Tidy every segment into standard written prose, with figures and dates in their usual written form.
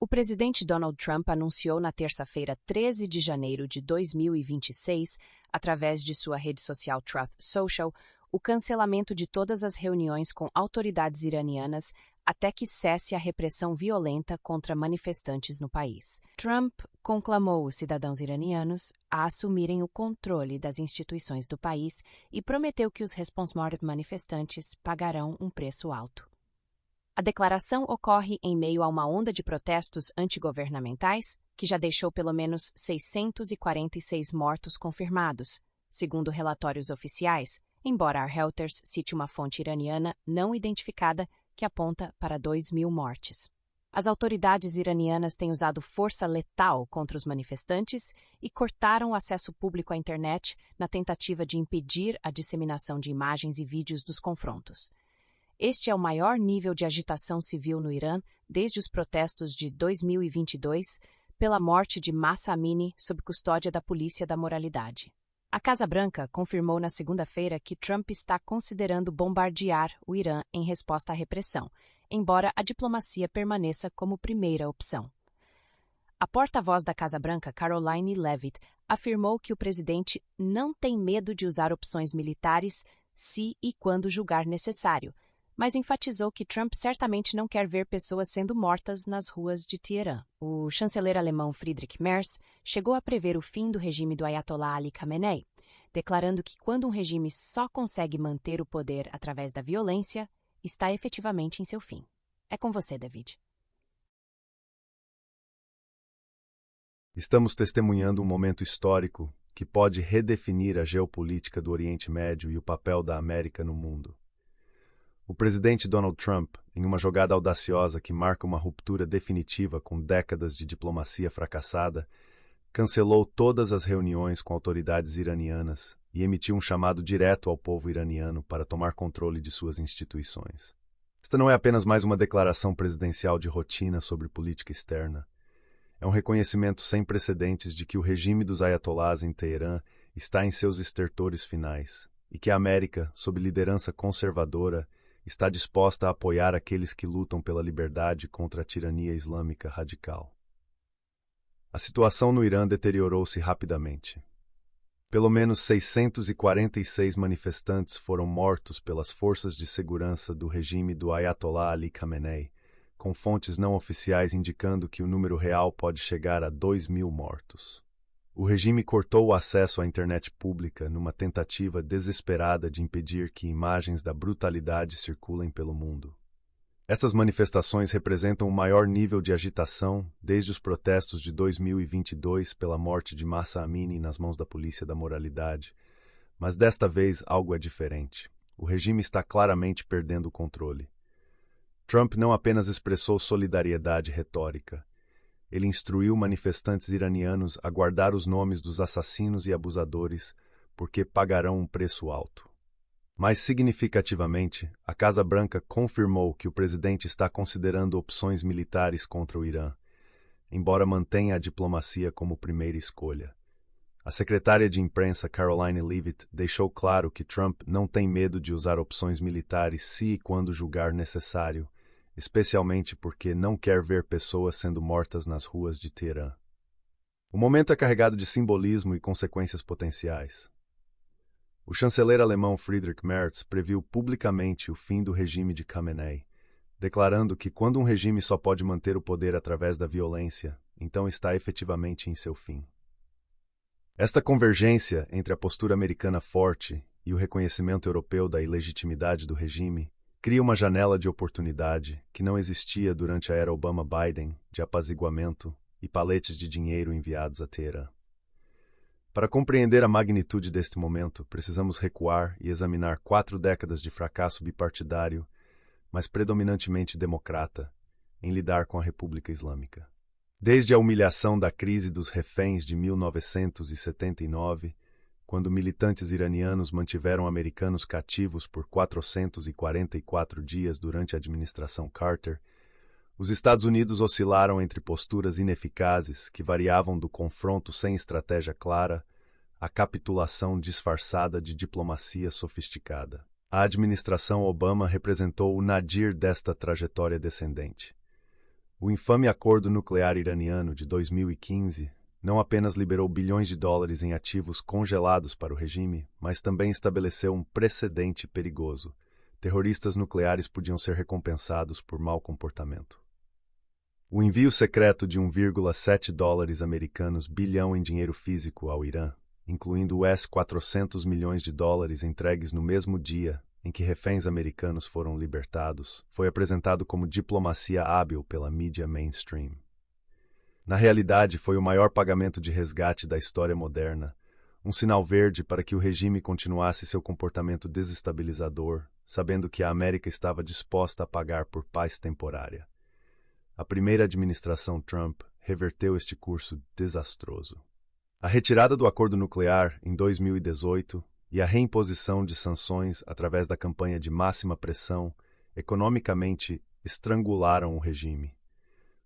O presidente Donald Trump anunciou na terça-feira, 13 de janeiro de 2026, através de sua rede social Truth Social, o cancelamento de todas as reuniões com autoridades iranianas até que cesse a repressão violenta contra manifestantes no país. Trump conclamou os cidadãos iranianos a assumirem o controle das instituições do país e prometeu que os responsáveis manifestantes pagarão um preço alto. A declaração ocorre em meio a uma onda de protestos antigovernamentais que já deixou pelo menos 646 mortos confirmados, segundo relatórios oficiais, embora a Reuters cite uma fonte iraniana não identificada que aponta para 2.000 mortes. As autoridades iranianas têm usado força letal contra os manifestantes e cortaram o acesso público à internet na tentativa de impedir a disseminação de imagens e vídeos dos confrontos. Este é o maior nível de agitação civil no Irã desde os protestos de 2022 pela morte de Mahsa Amini sob custódia da Polícia da Moralidade. A Casa Branca confirmou na segunda-feira que Trump está considerando bombardear o Irã em resposta à repressão, embora a diplomacia permaneça como primeira opção. A porta-voz da Casa Branca, Karoline Leavitt, afirmou que o presidente não tem medo de usar opções militares se e quando julgar necessário, mas enfatizou que Trump certamente não quer ver pessoas sendo mortas nas ruas de Teherã. O chanceler alemão Friedrich Merz chegou a prever o fim do regime do Ayatollah Ali Khamenei, declarando que quando um regime só consegue manter o poder através da violência, está efetivamente em seu fim. É com você, David. Estamos testemunhando um momento histórico que pode redefinir a geopolítica do Oriente Médio e o papel da América no mundo. O presidente Donald Trump, em uma jogada audaciosa que marca uma ruptura definitiva com décadas de diplomacia fracassada, cancelou todas as reuniões com autoridades iranianas e emitiu um chamado direto ao povo iraniano para tomar controle de suas instituições. Esta não é apenas mais uma declaração presidencial de rotina sobre política externa. É um reconhecimento sem precedentes de que o regime dos ayatolás em Teherã está em seus estertores finais e que a América, sob liderança conservadora, está disposta a apoiar aqueles que lutam pela liberdade contra a tirania islâmica radical. A situação no Irã deteriorou-se rapidamente. Pelo menos 646 manifestantes foram mortos pelas forças de segurança do regime do Ayatollah Ali Khamenei, com fontes não oficiais indicando que o número real pode chegar a 2.000 mortos. O regime cortou o acesso à internet pública numa tentativa desesperada de impedir que imagens da brutalidade circulem pelo mundo. Essas manifestações representam o maior nível de agitação desde os protestos de 2022 pela morte de Mahsa Amini nas mãos da Polícia da Moralidade, mas desta vez algo é diferente. O regime está claramente perdendo o controle. Trump não apenas expressou solidariedade retórica, ele instruiu manifestantes iranianos a guardar os nomes dos assassinos e abusadores, porque pagarão um preço alto. Mais significativamente, a Casa Branca confirmou que o presidente está considerando opções militares contra o Irã, embora mantenha a diplomacia como primeira escolha. A secretária de imprensa Karoline Leavitt deixou claro que Trump não tem medo de usar opções militares se e quando julgar necessário, especialmente porque não quer ver pessoas sendo mortas nas ruas de Teherã. O momento é carregado de simbolismo e consequências potenciais. O chanceler alemão Friedrich Merz previu publicamente o fim do regime de Khamenei, declarando que quando um regime só pode manter o poder através da violência, então está efetivamente em seu fim. Esta convergência entre a postura americana forte e o reconhecimento europeu da ilegitimidade do regime cria uma janela de oportunidade que não existia durante a era Obama-Biden de apaziguamento e paletes de dinheiro enviados a Teherã. Para compreender a magnitude deste momento, precisamos recuar e examinar 4 décadas de fracasso bipartidário, mas predominantemente democrata, em lidar com a República Islâmica. Desde a humilhação da crise dos reféns de 1979, quando militantes iranianos mantiveram americanos cativos por 444 dias durante a administração Carter, os Estados Unidos oscilaram entre posturas ineficazes que variavam do confronto sem estratégia clara à capitulação disfarçada de diplomacia sofisticada. A administração Obama representou o nadir desta trajetória descendente. O infame acordo nuclear iraniano de 2015 não apenas liberou bilhões de dólares em ativos congelados para o regime, mas também estabeleceu um precedente perigoso. Terroristas nucleares podiam ser recompensados por mau comportamento. O envio secreto de 1,7 dólares americanos bilhão em dinheiro físico ao Irã, incluindo US$ 400 milhões entregues no mesmo dia em que reféns americanos foram libertados, foi apresentado como diplomacia hábil pela mídia mainstream. Na realidade, foi o maior pagamento de resgate da história moderna, um sinal verde para que o regime continuasse seu comportamento desestabilizador, sabendo que a América estava disposta a pagar por paz temporária. A primeira administração Trump reverteu este curso desastroso. A retirada do acordo nuclear em 2018 e a reimposição de sanções através da campanha de máxima pressão economicamente estrangularam o regime.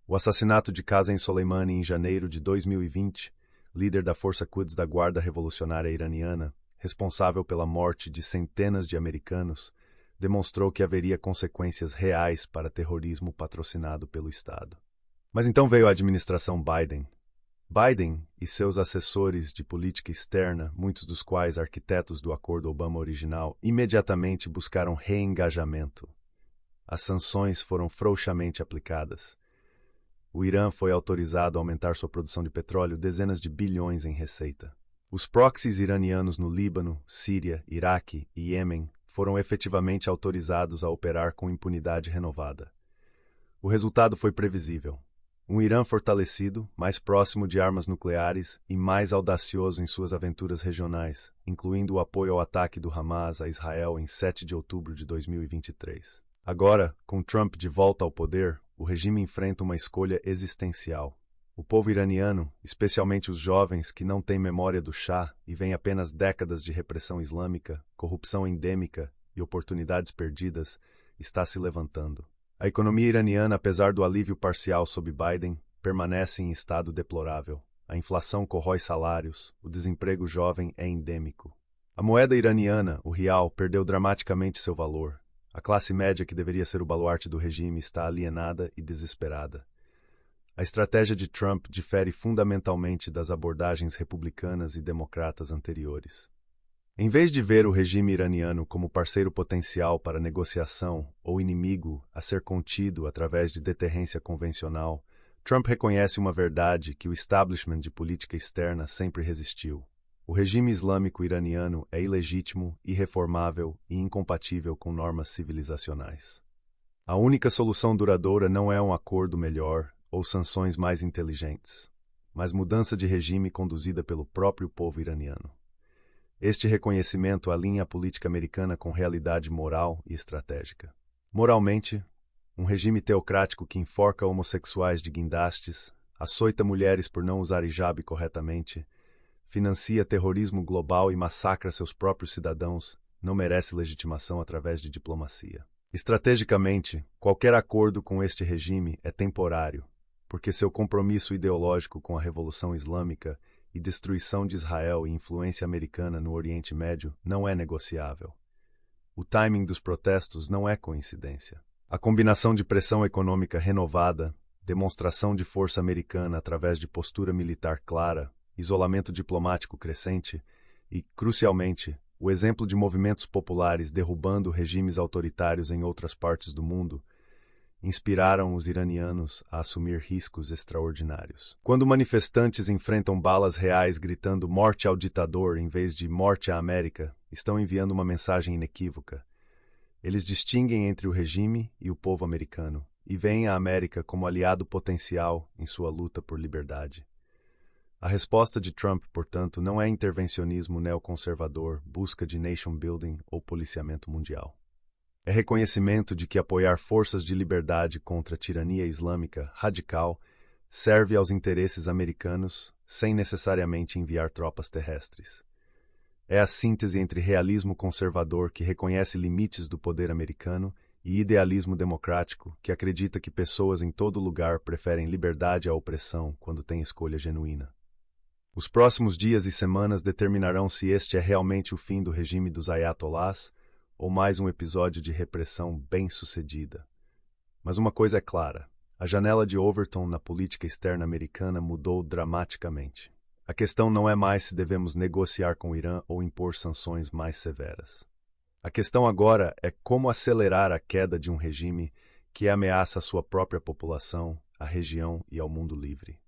O assassinato de Qasem Soleimani em janeiro de 2020, líder da Força Quds da Guarda Revolucionária Iraniana, responsável pela morte de centenas de americanos, demonstrou que haveria consequências reais para terrorismo patrocinado pelo Estado. Mas então veio a administração Biden. Biden e seus assessores de política externa, muitos dos quais arquitetos do acordo Obama original, imediatamente buscaram reengajamento. As sanções foram frouxamente aplicadas. O Irã foi autorizado a aumentar sua produção de petróleo dezenas de bilhões em receita. Os proxies iranianos no Líbano, Síria, Iraque e Iêmen foram efetivamente autorizados a operar com impunidade renovada. O resultado foi previsível. Um Irã fortalecido, mais próximo de armas nucleares e mais audacioso em suas aventuras regionais, incluindo o apoio ao ataque do Hamas a Israel em 7 de outubro de 2023. Agora, com Trump de volta ao poder, o regime enfrenta uma escolha existencial. O povo iraniano, especialmente os jovens que não têm memória do Shah e veem apenas décadas de repressão islâmica, corrupção endêmica e oportunidades perdidas, está se levantando. A economia iraniana, apesar do alívio parcial sob Biden, permanece em estado deplorável. A inflação corrói salários, o desemprego jovem é endêmico. A moeda iraniana, o rial, perdeu dramaticamente seu valor. A classe média, que deveria ser o baluarte do regime, está alienada e desesperada. A estratégia de Trump difere fundamentalmente das abordagens republicanas e democratas anteriores. Em vez de ver o regime iraniano como parceiro potencial para negociação ou inimigo a ser contido através de deterrência convencional, Trump reconhece uma verdade que o establishment de política externa sempre resistiu. O regime islâmico iraniano é ilegítimo, irreformável e incompatível com normas civilizacionais. A única solução duradoura não é um acordo melhor ou sanções mais inteligentes, mas mudança de regime conduzida pelo próprio povo iraniano. Este reconhecimento alinha a política americana com realidade moral e estratégica. Moralmente, um regime teocrático que enforca homossexuais de guindastes, açoita mulheres por não usar hijab corretamente, financia terrorismo global e massacra seus próprios cidadãos, não merece legitimação através de diplomacia. Estrategicamente, qualquer acordo com este regime é temporário, porque seu compromisso ideológico com a Revolução Islâmica e destruição de Israel e influência americana no Oriente Médio não é negociável. O timing dos protestos não é coincidência. A combinação de pressão econômica renovada, demonstração de força americana através de postura militar clara, isolamento diplomático crescente e, crucialmente, o exemplo de movimentos populares derrubando regimes autoritários em outras partes do mundo, inspiraram os iranianos a assumir riscos extraordinários. Quando manifestantes enfrentam balas reais gritando "morte ao ditador" em vez de "morte à América", estão enviando uma mensagem inequívoca. Eles distinguem entre o regime e o povo americano e veem a América como aliado potencial em sua luta por liberdade. A resposta de Trump, portanto, não é intervencionismo neoconservador, busca de nation building ou policiamento mundial. É reconhecimento de que apoiar forças de liberdade contra a tirania islâmica radical serve aos interesses americanos sem necessariamente enviar tropas terrestres. É a síntese entre realismo conservador que reconhece limites do poder americano e idealismo democrático que acredita que pessoas em todo lugar preferem liberdade à opressão quando têm escolha genuína. Os próximos dias e semanas determinarão se este é realmente o fim do regime dos ayatollahs ou mais um episódio de repressão bem-sucedida. Mas uma coisa é clara: a janela de Overton na política externa americana mudou dramaticamente. A questão não é mais se devemos negociar com o Irã ou impor sanções mais severas. A questão agora é como acelerar a queda de um regime que ameaça a sua própria população, a região e ao mundo livre.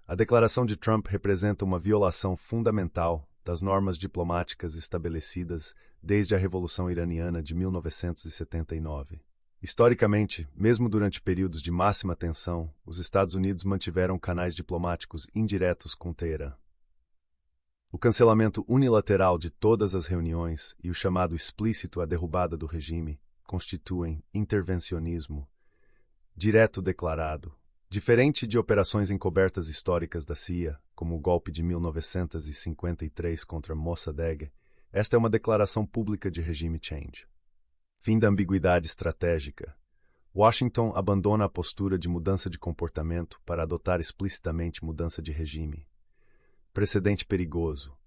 A declaração de Trump representa uma violação fundamental das normas diplomáticas estabelecidas desde a Revolução Iraniana de 1979. Historicamente, mesmo durante períodos de máxima tensão, os Estados Unidos mantiveram canais diplomáticos indiretos com Teherã. O cancelamento unilateral de todas as reuniões e o chamado explícito à derrubada do regime constituem intervencionismo direto declarado. Diferente de operações encobertas históricas da CIA, como o golpe de 1953 contra Mossadegh, esta é uma declaração pública de regime change. Fim da ambiguidade estratégica. Washington abandona a postura de mudança de comportamento para adotar explicitamente mudança de regime. Precedente perigoso.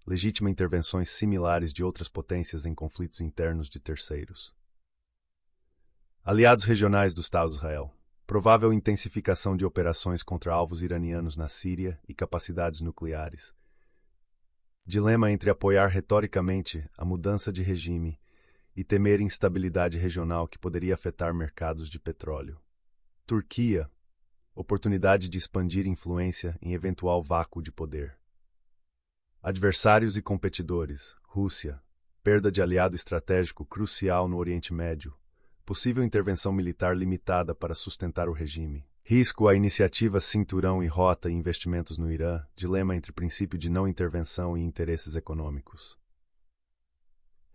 Legitima intervenções similares de outras potências em conflitos internos de terceiros. Aliados regionais do Estado de Israel. Provável intensificação de operações contra alvos iranianos na Síria e capacidades nucleares. Dilema entre apoiar retoricamente a mudança de regime e temer instabilidade regional que poderia afetar mercados de petróleo. Turquia. Oportunidade de expandir influência em eventual vácuo de poder. Adversários e competidores. Rússia. Perda de aliado estratégico crucial no Oriente Médio. Possível intervenção militar limitada para sustentar o regime. Risco à iniciativa Cinturão e Rota e investimentos no Irã, dilema entre princípio de não intervenção e interesses econômicos.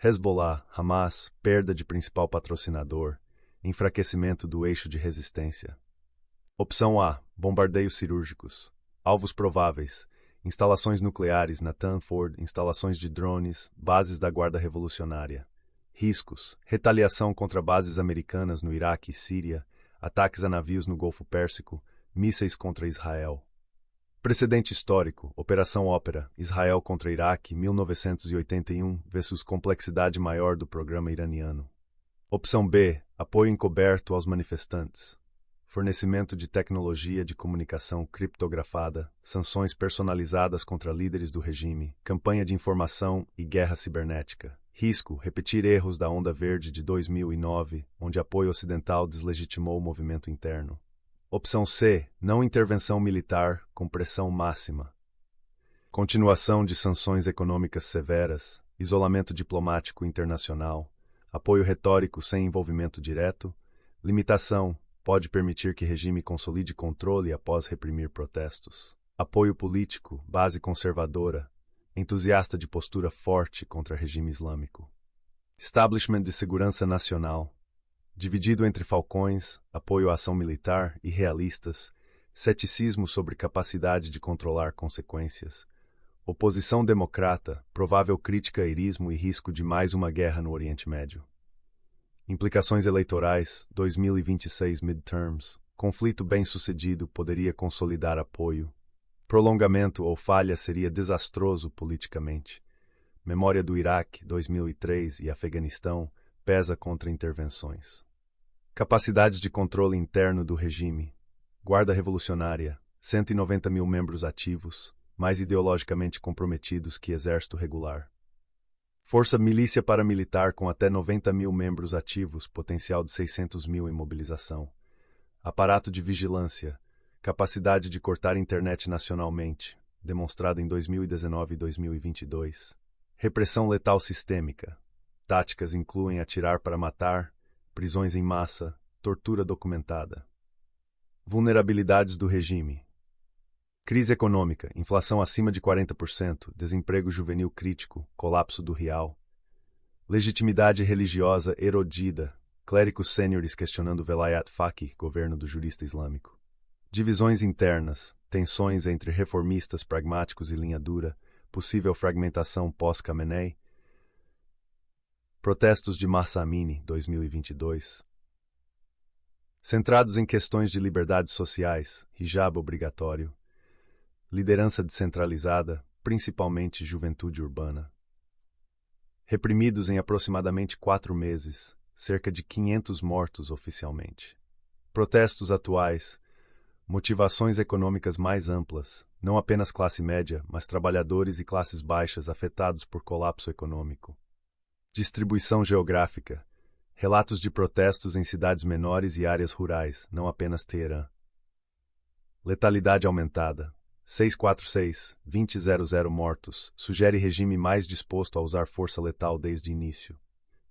Hezbollah, Hamas, perda de principal patrocinador, enfraquecimento do eixo de resistência. Opção A, bombardeios cirúrgicos. Alvos prováveis, instalações nucleares na Tanford, instalações de drones, bases da Guarda Revolucionária. Riscos, retaliação contra bases americanas no Iraque e Síria, ataques a navios no Golfo Pérsico, mísseis contra Israel. Precedente histórico, Operação Ópera, Israel contra Iraque, 1981 versus complexidade maior do programa iraniano. Opção B, apoio encoberto aos manifestantes. Fornecimento de tecnologia de comunicação criptografada, sanções personalizadas contra líderes do regime, campanha de informação e guerra cibernética. Risco, repetir erros da Onda Verde de 2009, onde apoio ocidental deslegitimou o movimento interno. Opção C, não intervenção militar com pressão máxima. Continuação de sanções econômicas severas, isolamento diplomático internacional, apoio retórico sem envolvimento direto, limitação, pode permitir que regime consolide controle após reprimir protestos. Apoio político, base conservadora, entusiasta de postura forte contra regime islâmico. Establishment de segurança nacional, dividido entre falcões, apoio à ação militar e realistas, ceticismo sobre capacidade de controlar consequências, oposição democrata, provável crítica a irismo e risco de mais uma guerra no Oriente Médio. Implicações eleitorais, 2026 midterms, conflito bem-sucedido poderia consolidar apoio. Prolongamento ou falha seria desastroso politicamente. Memória do Iraque, 2003 e Afeganistão pesa contra intervenções. Capacidades de controle interno do regime. Guarda Revolucionária, 190 mil membros ativos, mais ideologicamente comprometidos que exército regular. Força Milícia Paramilitar com até 90 mil membros ativos, potencial de 600 mil em mobilização. Aparato de vigilância. Capacidade de cortar internet nacionalmente, demonstrada em 2019 e 2022. Repressão letal sistêmica. Táticas incluem atirar para matar, prisões em massa, tortura documentada. Vulnerabilidades do regime. Crise econômica, inflação acima de 40%, desemprego juvenil crítico, colapso do real. Legitimidade religiosa erodida, clérigos sêniores questionando Velayat Faqih, governo do jurista islâmico. Divisões internas, tensões entre reformistas pragmáticos e linha dura, possível fragmentação pós-Khamenei. Protestos de Mahsa Amini, 2022. Centrados em questões de liberdades sociais, hijab obrigatório. Liderança descentralizada, principalmente juventude urbana. Reprimidos em aproximadamente 4 meses, cerca de 500 mortos oficialmente. Protestos atuais. Motivações econômicas mais amplas, não apenas classe média, mas trabalhadores e classes baixas afetados por colapso econômico. Distribuição geográfica. Relatos de protestos em cidades menores e áreas rurais, não apenas Teherã. Letalidade aumentada. 646, 20.00 mortos, sugere regime mais disposto a usar força letal desde início.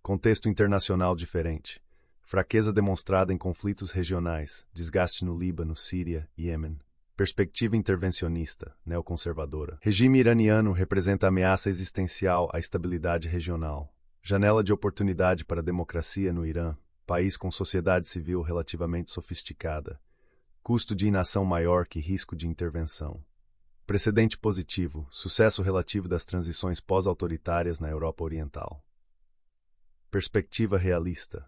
Contexto internacional diferente. Fraqueza demonstrada em conflitos regionais, desgaste no Líbano, Síria e Iêmen. Perspectiva intervencionista, neoconservadora. Regime iraniano representa ameaça existencial à estabilidade regional. Janela de oportunidade para a democracia no Irã, país com sociedade civil relativamente sofisticada. Custo de inação maior que risco de intervenção. Precedente positivo, sucesso relativo das transições pós-autoritárias na Europa Oriental. Perspectiva realista.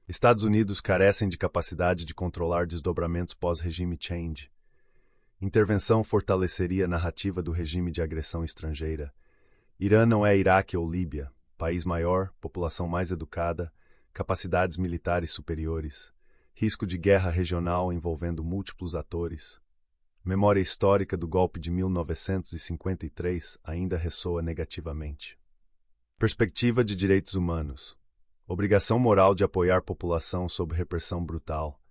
Estados Unidos carecem de capacidade de controlar desdobramentos pós-regime change. Intervenção fortaleceria a narrativa do regime de agressão estrangeira. Irã não é Iraque ou Líbia, país maior, população mais educada, capacidades militares superiores, risco de guerra regional envolvendo múltiplos atores. Memória histórica do golpe de 1953 ainda ressoa negativamente. Perspectiva de direitos humanos. Obrigação moral de apoiar população sob repressão brutal.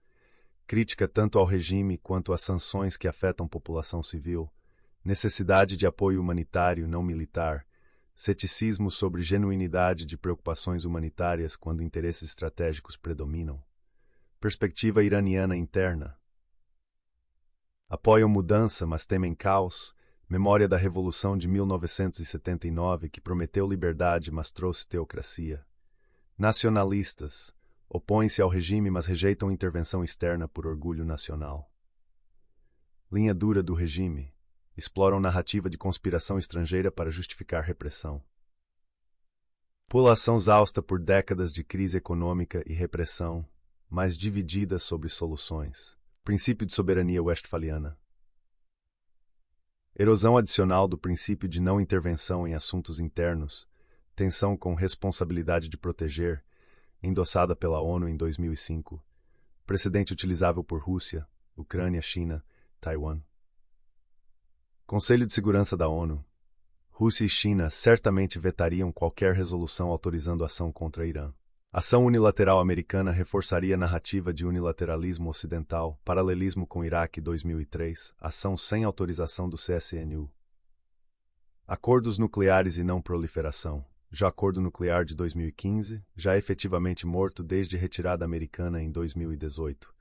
Crítica tanto ao regime quanto às sanções que afetam população civil. Necessidade de apoio humanitário não militar. Ceticismo sobre genuinidade de preocupações humanitárias quando interesses estratégicos predominam. Perspectiva iraniana interna. Apoiam mudança, mas temem caos. Memória da Revolução de 1979, que prometeu liberdade, mas trouxe teocracia. Nacionalistas. Opõem-se ao regime, mas rejeitam intervenção externa por orgulho nacional. Linha dura do regime. Exploram narrativa de conspiração estrangeira para justificar repressão. População exausta por décadas de crise econômica e repressão, mas dividida sobre soluções. Princípio de soberania westfaliana. Erosão adicional do princípio de não intervenção em assuntos internos, tensão com responsabilidade de proteger, endossada pela ONU em 2005, precedente utilizável por Rússia, Ucrânia, China, Taiwan. Conselho de Segurança da ONU. Rússia e China certamente vetariam qualquer resolução autorizando ação contra Irã. Ação unilateral americana reforçaria a narrativa de unilateralismo ocidental, paralelismo com Iraque 2003, ação sem autorização do CSNU. Acordos nucleares e não proliferação. Já acordo nuclear de 2015, já efetivamente morto desde retirada americana em 2018.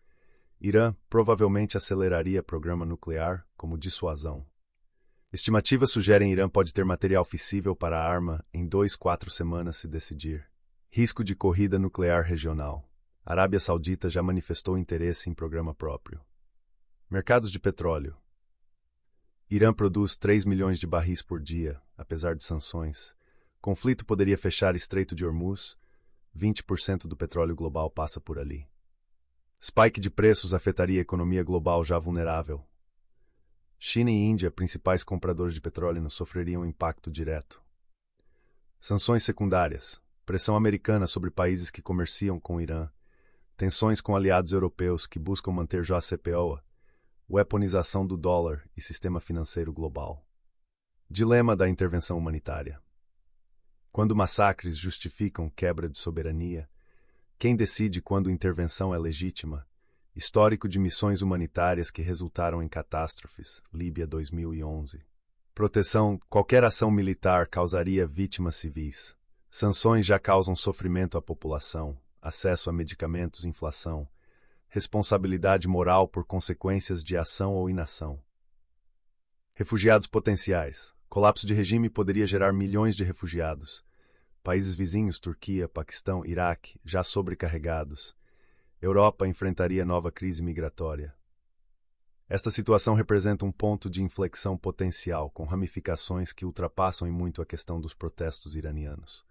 Irã provavelmente aceleraria programa nuclear como dissuasão. Estimativas sugerem Irã pode ter material fissível para a arma em 2-4 semanas se decidir. Risco de corrida nuclear regional. Arábia Saudita já manifestou interesse em programa próprio. Mercados de petróleo. Irã produz 3 milhões de barris por dia, apesar de sanções. Conflito poderia fechar Estreito de Hormuz. 20% do petróleo global passa por ali. Spike de preços afetaria a economia global já vulnerável. China e Índia, principais compradores de petróleo, sofreriam impacto direto. Sanções secundárias. Pressão americana sobre países que comerciam com o Irã. Tensões com aliados europeus que buscam manter JCPOA. Weaponização do dólar e sistema financeiro global. Dilema da intervenção humanitária. Quando massacres justificam quebra de soberania, quem decide quando intervenção é legítima? Histórico de missões humanitárias que resultaram em catástrofes. Líbia 2011. Proteção. Qualquer ação militar causaria vítimas civis. Sanções já causam sofrimento à população. Acesso a medicamentos, inflação. Responsabilidade moral por consequências de ação ou inação. Refugiados potenciais. Colapso de regime poderia gerar milhões de refugiados. Países vizinhos, Turquia, Paquistão, Iraque, já sobrecarregados. Europa enfrentaria nova crise migratória. Esta situação representa um ponto de inflexão potencial, com ramificações que ultrapassam em muito a questão dos protestos iranianos.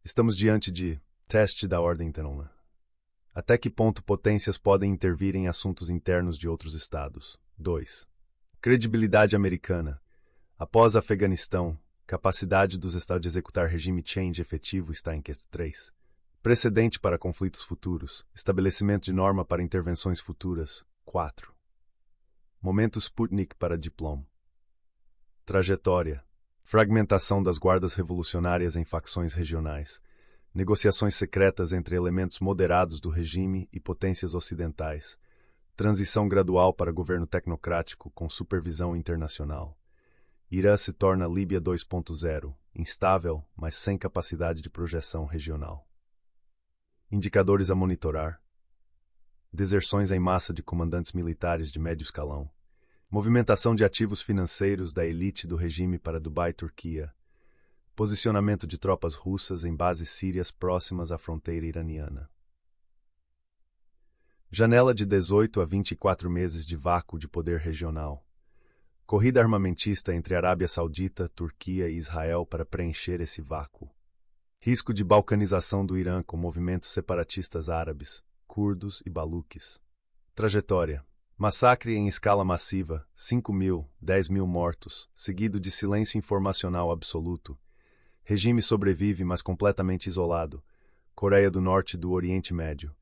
Estamos diante de teste da ordem interna. Até que ponto potências podem intervir em assuntos internos de outros estados? 2. Credibilidade americana. Após Afeganistão, capacidade dos estados de executar regime change efetivo está em questão. 3. Precedente para conflitos futuros. Estabelecimento de norma para intervenções futuras. 4. Momento Sputnik para diploma. Trajetória. Fragmentação das guardas revolucionárias em facções regionais. Negociações secretas entre elementos moderados do regime e potências ocidentais. Transição gradual para governo tecnocrático com supervisão internacional. Irã se torna Líbia 2.0, instável, mas sem capacidade de projeção regional. Indicadores a monitorar. Deserções em massa de comandantes militares de médio escalão. Movimentação de ativos financeiros da elite do regime para Dubai, Turquia. Posicionamento de tropas russas em bases sírias próximas à fronteira iraniana. Janela de 18 a 24 meses de vácuo de poder regional. Corrida armamentista entre Arábia Saudita, Turquia e Israel para preencher esse vácuo. Risco de balcanização do Irã com movimentos separatistas árabes, curdos e baluques. Trajetória. Massacre em escala massiva, 5.000, 10.000 mortos, seguido de silêncio informacional absoluto. Regime sobrevive, mas completamente isolado. Coreia do Norte do Oriente Médio.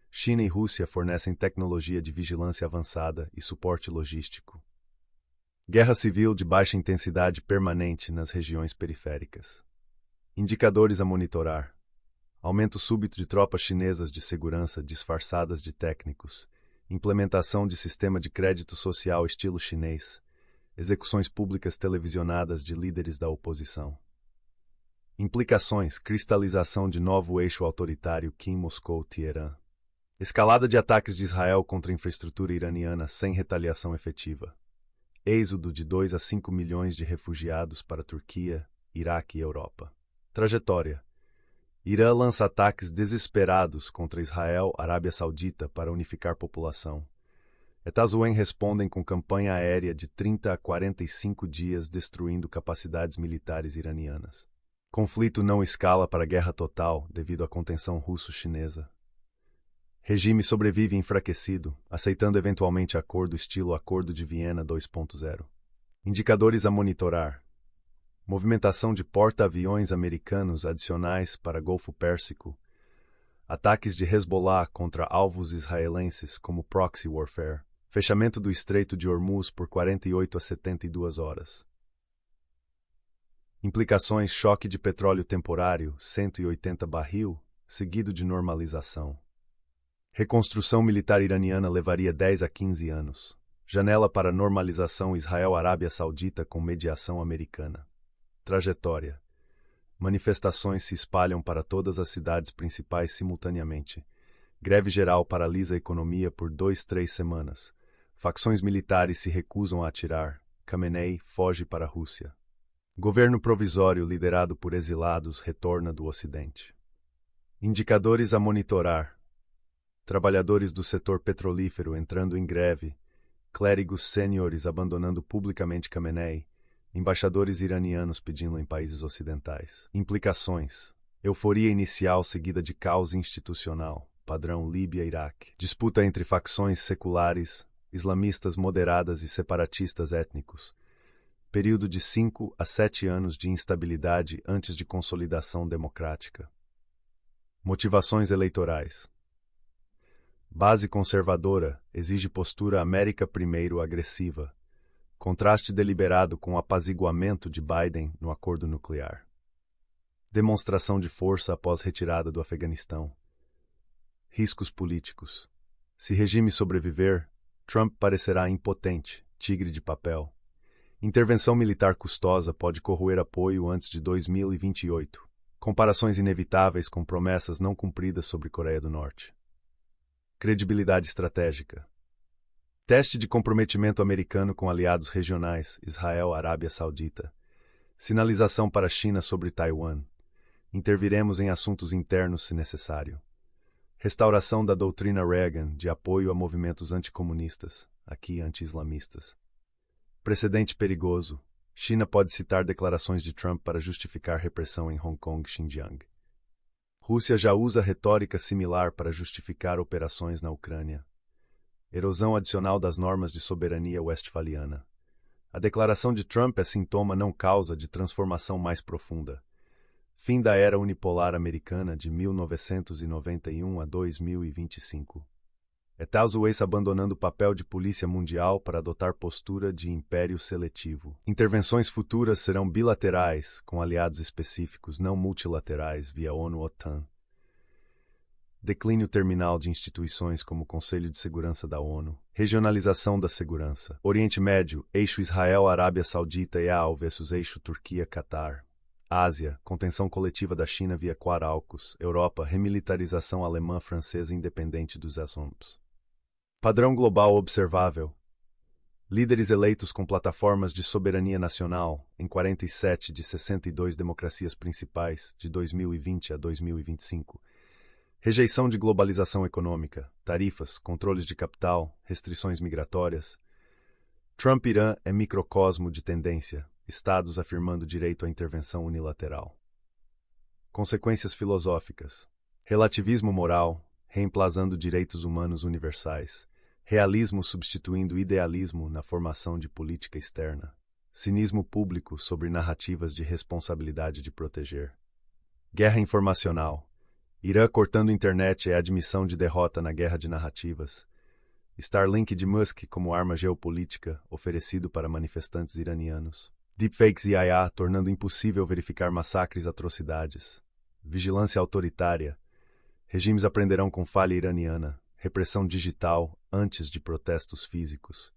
China e Rússia fornecem tecnologia de vigilância avançada e suporte logístico. Guerra civil de baixa intensidade permanente nas regiões periféricas. Indicadores a monitorar. Aumento súbito de tropas chinesas de segurança disfarçadas de técnicos. Implementação de sistema de crédito social estilo chinês. Execuções públicas televisionadas de líderes da oposição. Implicações: cristalização de novo eixo autoritário Kim-Moscou-Teherã. Escalada de ataques de Israel contra a infraestrutura iraniana sem retaliação efetiva. Êxodo de 2 a 5 milhões de refugiados para Turquia, Iraque e Europa. Trajetória. Irã lança ataques desesperados contra Israel, Arábia Saudita para unificar população. Etazuem respondem com campanha aérea de 30 a 45 dias destruindo capacidades militares iranianas. Conflito não escala para guerra total devido à contenção russo-chinesa. Regime sobrevive enfraquecido, aceitando eventualmente acordo estilo Acordo de Viena 2.0. Indicadores a monitorar. Movimentação de porta-aviões americanos adicionais para Golfo Pérsico. Ataques de Hezbollah contra alvos israelenses como proxy warfare. Fechamento do Estreito de Hormuz por 48 a 72 horas. Implicações: choque de petróleo temporário, 180 barril, seguido de normalização. Reconstrução militar iraniana levaria 10 a 15 anos. Janela para normalização Israel-Arábia Saudita com mediação americana. Trajetória. Manifestações se espalham para todas as cidades principais simultaneamente. Greve geral paralisa a economia por 2-3 semanas. Facções militares se recusam a atirar. Khamenei foge para a Rússia. Governo provisório liderado por exilados retorna do Ocidente. Indicadores a monitorar. Trabalhadores do setor petrolífero entrando em greve. Clérigos sêniores abandonando publicamente Khamenei. Embaixadores iranianos pedindo em países ocidentais. Implicações. Euforia inicial seguida de caos institucional, padrão Líbia-Iraque. Disputa entre facções seculares, islamistas moderadas e separatistas étnicos. Período de 5 a 7 anos de instabilidade antes de consolidação democrática. Motivações eleitorais. Base conservadora exige postura América primeiro agressiva. Contraste deliberado com o apaziguamento de Biden no acordo nuclear. Demonstração de força após retirada do Afeganistão. Riscos políticos. Se regime sobreviver, Trump parecerá impotente, tigre de papel. Intervenção militar custosa pode corroer apoio antes de 2028. Comparações inevitáveis com promessas não cumpridas sobre Coreia do Norte. Credibilidade estratégica. Teste de comprometimento americano com aliados regionais, Israel, Arábia Saudita. Sinalização para a China sobre Taiwan. Interviremos em assuntos internos se necessário. Restauração da doutrina Reagan de apoio a movimentos anticomunistas, aqui anti-islamistas. Precedente perigoso. China pode citar declarações de Trump para justificar repressão em Hong Kong e Xinjiang. Rússia já usa retórica similar para justificar operações na Ucrânia. Erosão adicional das normas de soberania westfaliana. A declaração de Trump é sintoma não causa de transformação mais profunda. Fim da era unipolar americana de 1991 a 2025. Estados Unidos abandonando o papel de polícia mundial para adotar postura de império seletivo. Intervenções futuras serão bilaterais, com aliados específicos, não multilaterais, via ONU-OTAN. Declínio terminal de instituições como o Conselho de Segurança da ONU. Regionalização da segurança. Oriente Médio, eixo Israel-Arábia Saudita e EAU versus eixo Turquia-Catar. Ásia, contenção coletiva da China via Quad-AUKUS. Europa, remilitarização alemã-francesa independente dos assuntos. Padrão global observável. Líderes eleitos com plataformas de soberania nacional em 47 de 62 democracias principais, de 2020 a 2025. Rejeição de globalização econômica, tarifas, controles de capital, restrições migratórias. Trump-Irã é microcosmo de tendência, estados afirmando direito à intervenção unilateral. Consequências filosóficas. Relativismo moral, reemplazando direitos humanos universais. Realismo substituindo idealismo na formação de política externa. Cinismo público sobre narrativas de responsabilidade de proteger. Guerra informacional. Irã cortando internet é admissão de derrota na guerra de narrativas. Starlink de Musk como arma geopolítica oferecido para manifestantes iranianos. Deepfakes e IA tornando impossível verificar massacres e atrocidades. Vigilância autoritária. Regimes aprenderão com falha iraniana. Repressão digital antes de protestos físicos.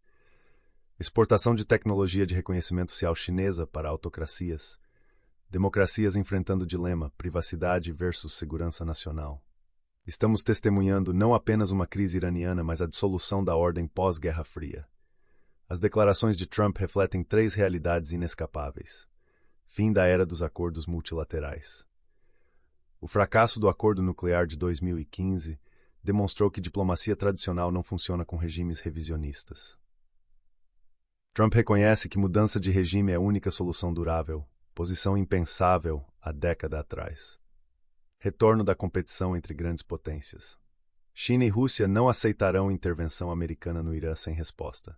Exportação de tecnologia de reconhecimento facial chinesa para autocracias. Democracias enfrentando o dilema privacidade versus segurança nacional. Estamos testemunhando não apenas uma crise iraniana, mas a dissolução da ordem pós-Guerra Fria. As declarações de Trump refletem três realidades inescapáveis. Fim da era dos acordos multilaterais. O fracasso do acordo nuclear de 2015 demonstrou que diplomacia tradicional não funciona com regimes revisionistas. Trump reconhece que mudança de regime é a única solução durável, posição impensável há década atrás. Retorno da competição entre grandes potências. China e Rússia não aceitarão intervenção americana no Irã sem resposta.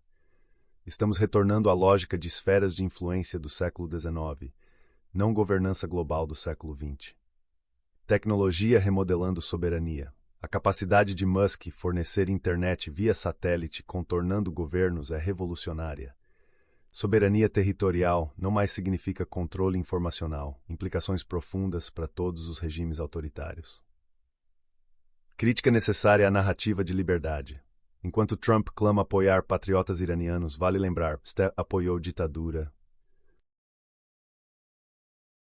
Estamos retornando à lógica de esferas de influência do século XIX, não governança global do século XX. Tecnologia remodelando soberania. A capacidade de Musk fornecer internet via satélite contornando governos é revolucionária. Soberania territorial não mais significa controle informacional, implicações profundas para todos os regimes autoritários. Crítica necessária à narrativa de liberdade. Enquanto Trump clama apoiar patriotas iranianos, vale lembrar, Ste apoiou ditadura,